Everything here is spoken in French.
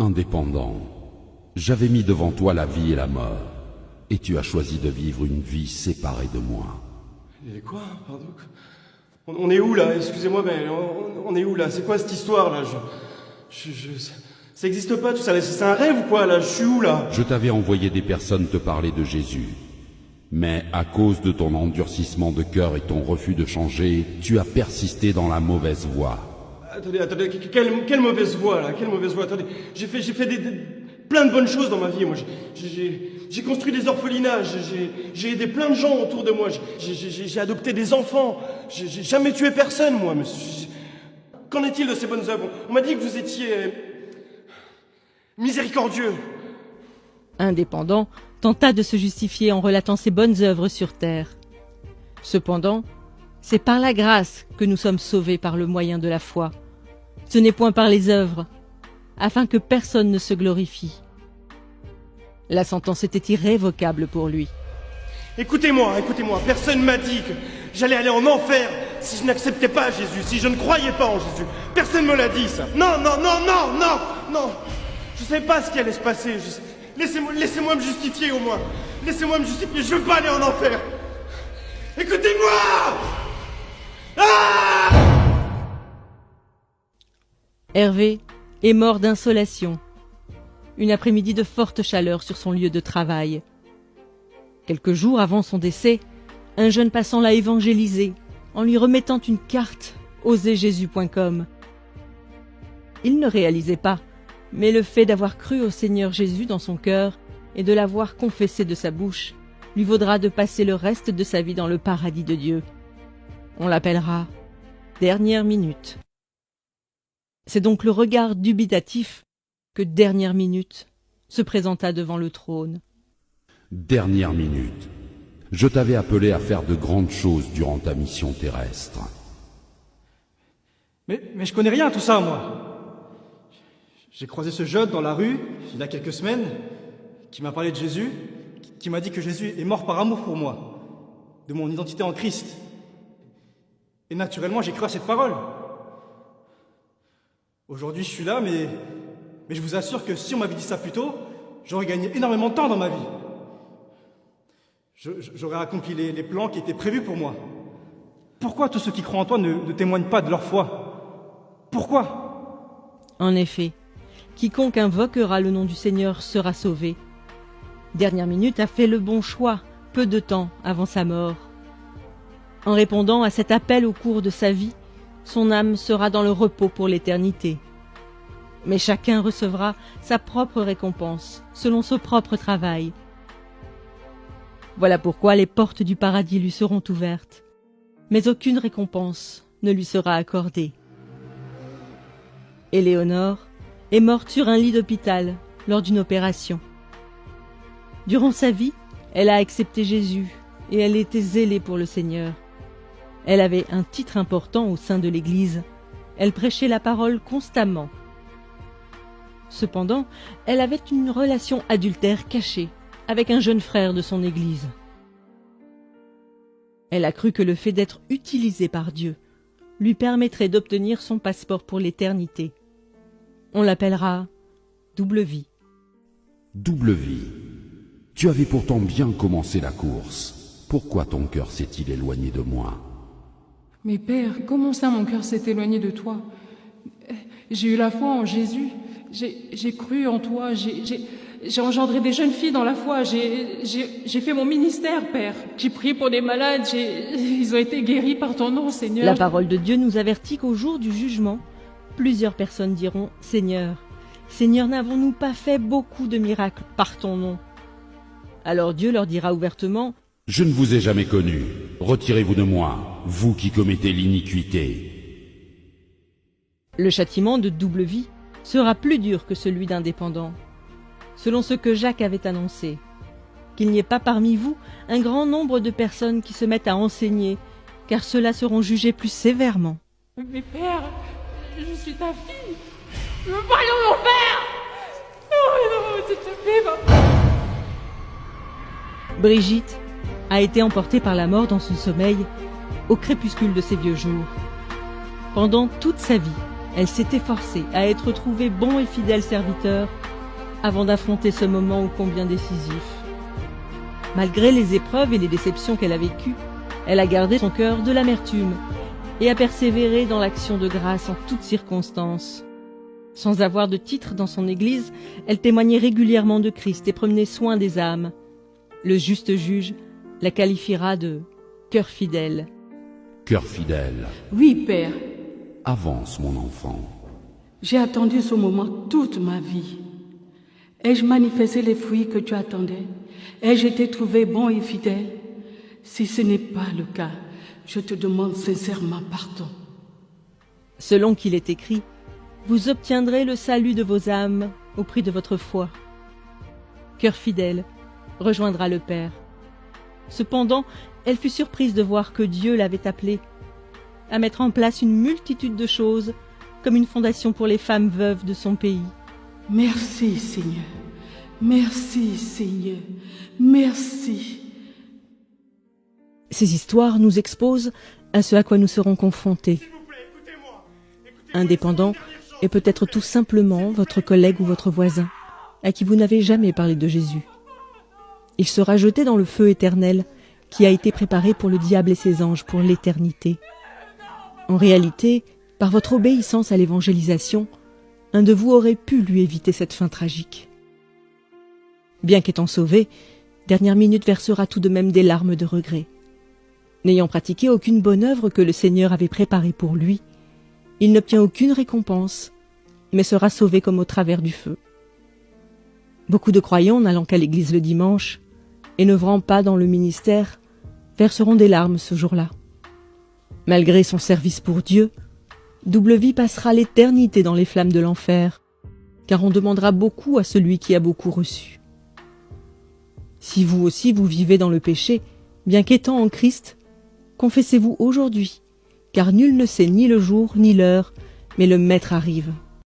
Indépendant, j'avais mis devant toi la vie et la mort, et tu as choisi de vivre une vie séparée de moi. Et quoi? Pardon? On est où là? Excusez-moi, mais on est où là? C'est quoi cette histoire là? Ça existe pas tout ça, c'est un rêve ou quoi là? Je suis où là? Je t'avais envoyé des personnes te parler de Jésus, mais à cause de ton endurcissement de cœur et ton refus de changer, tu as persisté dans la mauvaise voie. Attendez, quelle mauvaise voie là? Quelle mauvaise voie? Attendez, j'ai fait plein de bonnes choses dans ma vie, moi. J'ai construit des orphelinats, j'ai aidé plein de gens autour de moi, j'ai adopté des enfants, j'ai jamais tué personne, moi. Mais qu'en est-il de ces bonnes œuvres? On m'a dit que vous étiez miséricordieux. Indépendant tenta de se justifier en relatant ses bonnes œuvres sur terre. Cependant, c'est par la grâce que nous sommes sauvés par le moyen de la foi. Ce n'est point par les œuvres, afin que personne ne se glorifie. La sentence était irrévocable pour lui. Écoutez-moi, personne m'a dit que j'allais aller en enfer si je n'acceptais pas Jésus, si je ne croyais pas en Jésus. Personne me l'a dit, ça. Non. Je savais pas ce qui allait se passer. Laissez-moi me justifier au moins. Laissez-moi me justifier, je veux pas aller en enfer. Écoutez-moi! Ah! Hervé est mort d'insolation. Une après-midi de forte chaleur sur son lieu de travail. Quelques jours avant son décès, un jeune passant l'a évangélisé en lui remettant une carte oserjésus.com. Il ne réalisait pas, mais le fait d'avoir cru au Seigneur Jésus dans son cœur et de l'avoir confessé de sa bouche lui vaudra de passer le reste de sa vie dans le paradis de Dieu. On l'appellera Dernière Minute. C'est donc le regard dubitatif que Dernière Minute se présenta devant le trône. Dernière minute. Je t'avais appelé à faire de grandes choses durant ta mission terrestre. Mais je connais rien à tout ça, moi. J'ai croisé ce jeune dans la rue, il y a quelques semaines, qui m'a parlé de Jésus, qui m'a dit que Jésus est mort par amour pour moi, de mon identité en Christ. Et naturellement, j'ai cru à cette parole. Aujourd'hui, je suis là, mais je vous assure que si on m'avait dit ça plus tôt, j'aurais gagné énormément de temps dans ma vie. J'aurais accompli les plans qui étaient prévus pour moi. Pourquoi tous ceux qui croient en toi ne témoignent pas de leur foi? Pourquoi? En effet, quiconque invoquera le nom du Seigneur sera sauvé. Dernière Minute a fait le bon choix, peu de temps avant sa mort. En répondant à cet appel au cours de sa vie, son âme sera dans le repos pour l'éternité. Mais chacun recevra sa propre récompense, selon son propre travail. Voilà pourquoi les portes du paradis lui seront ouvertes, mais aucune récompense ne lui sera accordée. Éléonore est morte sur un lit d'hôpital lors d'une opération. Durant sa vie, elle a accepté Jésus et elle était zélée pour le Seigneur. Elle avait un titre important au sein de l'Église. Elle prêchait la parole constamment. Cependant, elle avait une relation adultère cachée avec un jeune frère de son Église. Elle a cru que le fait d'être utilisée par Dieu lui permettrait d'obtenir son passeport pour l'éternité. On l'appellera Double Vie. Double vie. Tu avais pourtant bien commencé la course. Pourquoi ton cœur s'est-il éloigné de moi? Mais Père, comment ça mon cœur s'est éloigné de toi? J'ai eu la foi en Jésus, j'ai cru en toi, j'ai engendré des jeunes filles dans la foi, j'ai fait mon ministère, Père. J'ai prié pour des malades, ils ont été guéris par ton nom, Seigneur. La parole de Dieu nous avertit qu'au jour du jugement, plusieurs personnes diront « Seigneur, Seigneur, n'avons-nous pas fait beaucoup de miracles par ton nom ?» Alors Dieu leur dira ouvertement « Je ne vous ai jamais connu. Retirez-vous de moi, vous qui commettez l'iniquité. » Le châtiment de double vie sera plus dur que celui d'indépendant, selon ce que Jacques avait annoncé, qu'il n'y ait pas parmi vous un grand nombre de personnes qui se mettent à enseigner, car ceux-là seront jugés plus sévèrement. Mais Père, je suis ta fille. Je veux parler à mon père. Non, s'il te plaît, papa. Brigitte a été emportée par la mort dans son sommeil au crépuscule de ses vieux jours. Pendant toute sa vie, elle s'est efforcée à être trouvée bon et fidèle serviteur avant d'affronter ce moment ô combien décisif. Malgré les épreuves et les déceptions qu'elle a vécues, elle a gardé son cœur de l'amertume et a persévéré dans l'action de grâce en toutes circonstances. Sans avoir de titre dans son église, elle témoignait régulièrement de Christ et prenait soin des âmes. Le juste juge la qualifiera de « cœur fidèle ». Cœur fidèle, Oui, Père, avance mon enfant. j'ai attendu ce moment toute ma vie. Ai-je manifesté les fruits que tu attendais? Ai-je été trouvé bon et fidèle? Si ce n'est pas le cas, je te demande sincèrement pardon. Selon qu'il est écrit, vous obtiendrez le salut de vos âmes au prix de votre foi. Cœur fidèle rejoindra le Père. Cependant, elle fut surprise de voir que Dieu l'avait appelée à mettre en place une multitude de choses, comme une fondation pour les femmes veuves de son pays. Merci, Seigneur. Merci, Seigneur. Merci. Ces histoires nous exposent à ce à quoi nous serons confrontés. Indépendant est peut-être tout simplement votre collègue ou votre voisin, à qui vous n'avez jamais parlé de Jésus. Il sera jeté dans le feu éternel qui a été préparé pour le diable et ses anges pour l'éternité. En réalité, par votre obéissance à l'évangélisation, un de vous aurait pu lui éviter cette fin tragique. Bien qu'étant sauvé, Dernière Minute versera tout de même des larmes de regret. N'ayant pratiqué aucune bonne œuvre que le Seigneur avait préparée pour lui, il n'obtient aucune récompense, mais sera sauvé comme au travers du feu. Beaucoup de croyants n'allant qu'à l'église le dimanche et n'œuvrant pas dans le ministère verseront des larmes ce jour-là. Malgré son service pour Dieu, Double Vie passera l'éternité dans les flammes de l'enfer, car on demandera beaucoup à celui qui a beaucoup reçu. Si vous aussi vous vivez dans le péché, bien qu'étant en Christ, confessez-vous aujourd'hui, car nul ne sait ni le jour ni l'heure, mais le Maître arrive.